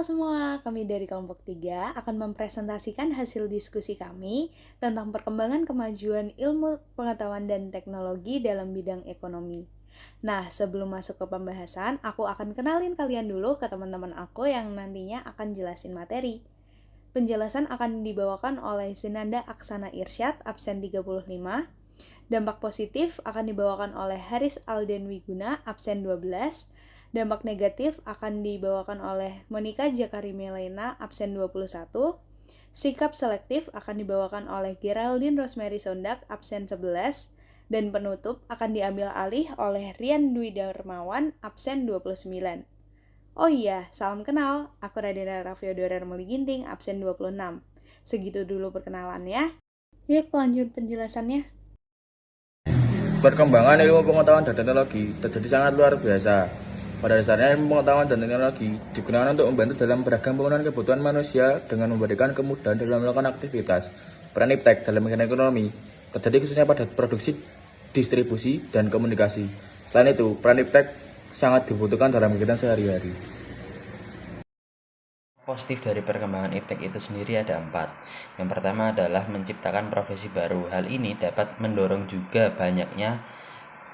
Halo semua, kami dari kelompok 3 akan mempresentasikan hasil diskusi kami tentang perkembangan kemajuan ilmu pengetahuan dan teknologi dalam bidang ekonomi. Nah, sebelum masuk ke pembahasan, aku akan kenalin kalian dulu ke teman-teman aku yang nantinya akan jelasin materi. Penjelasan akan dibawakan oleh Zinanda Aksana Irsyad, absen 35. Dampak positif akan dibawakan oleh Haris Alden Wiguna, absen 12. Dampak negatif akan dibawakan oleh Monica Jakari Melena, absen 21. Sikap selektif akan dibawakan oleh Geraldine Rosemary Sondak, absen 11. Dan penutup akan diambil alih oleh Rian Dwi Darmawan, absen 29. Oh iya, salam kenal. Aku Radina Raffiodora Remeli Ginting, absen 26. Segitu dulu perkenalannya. Yuk lanjut penjelasannya. Perkembangan ilmu pengetahuan dan teknologi terjadi sangat luar biasa. Pada dasarnya ilmu pengetahuan dan teknologi digunakan untuk membantu dalam beragam pemenuhan kebutuhan manusia dengan memberikan kemudahan dalam melakukan aktivitas. Peran iptek dalam kegiatan ekonomi terjadi khususnya pada produksi, distribusi, dan komunikasi. Selain itu, peran iptek sangat dibutuhkan dalam kegiatan sehari-hari. Positif dari perkembangan iptek itu sendiri ada 4. Yang pertama adalah menciptakan profesi baru. Hal ini dapat mendorong juga banyaknya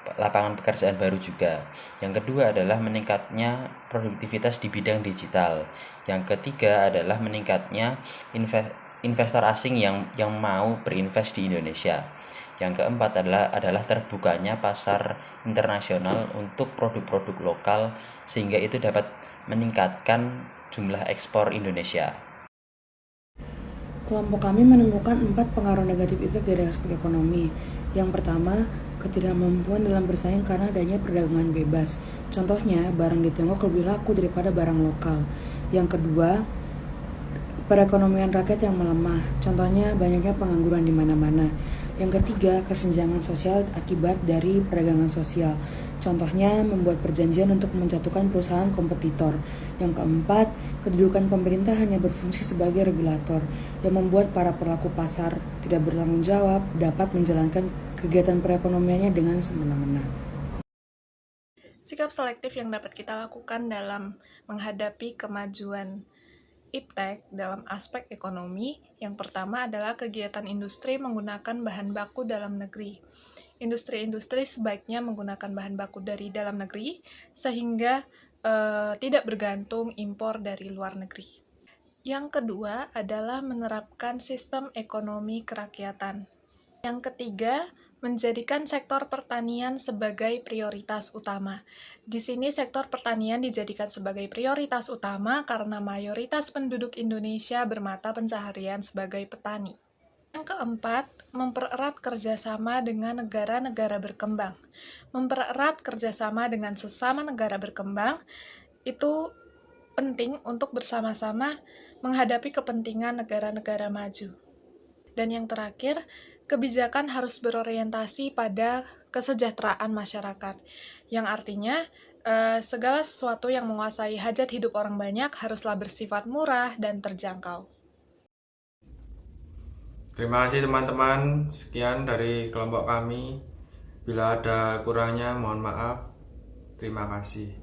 lapangan pekerjaan baru juga. Yang kedua adalah meningkatnya produktivitas di bidang digital. Yang ketiga adalah meningkatnya investor asing yang mau berinvest di Indonesia. Yang keempat adalah terbukanya pasar internasional untuk produk-produk lokal sehingga itu dapat meningkatkan jumlah ekspor Indonesia. Kelompok kami menemukan 4 pengaruh negatif iptek dari aspek ekonomi. Yang pertama, ketidakmampuan dalam bersaing karena adanya perdagangan bebas. Contohnya, barang di Tiongkok lebih laku daripada barang lokal. Yang kedua, perekonomian rakyat yang melemah. Contohnya, banyaknya pengangguran di mana-mana. Yang ketiga, kesenjangan sosial akibat dari perdagangan sosial. Contohnya, membuat perjanjian untuk menjatuhkan perusahaan kompetitor. Yang keempat, kedudukan pemerintah hanya berfungsi sebagai regulator, yang membuat para pelaku pasar tidak bertanggung jawab dapat menjalankan kegiatan perekonomiannya dengan semena-mena. Sikap selektif yang dapat kita lakukan dalam menghadapi kemajuan iptek dalam aspek ekonomi, yang pertama adalah kegiatan industri menggunakan bahan baku dalam negeri. Industri-industri sebaiknya menggunakan bahan baku dari dalam negeri, sehingga tidak bergantung impor dari luar negeri. Yang kedua adalah menerapkan sistem ekonomi kerakyatan. Yang ketiga, menjadikan sektor pertanian sebagai prioritas utama. Di sini sektor pertanian dijadikan sebagai prioritas utama karena mayoritas penduduk Indonesia bermata pencaharian sebagai petani. Yang keempat, mempererat kerjasama dengan negara-negara berkembang. Mempererat kerjasama dengan sesama negara berkembang itu penting untuk bersama-sama menghadapi kepentingan negara-negara maju. Dan yang terakhir, kebijakan harus berorientasi pada kesejahteraan masyarakat, yang artinya segala sesuatu yang menguasai hajat hidup orang banyak haruslah bersifat murah dan terjangkau. Terima kasih teman-teman, sekian dari kelompok kami. Bila ada kurangnya mohon maaf. Terima kasih.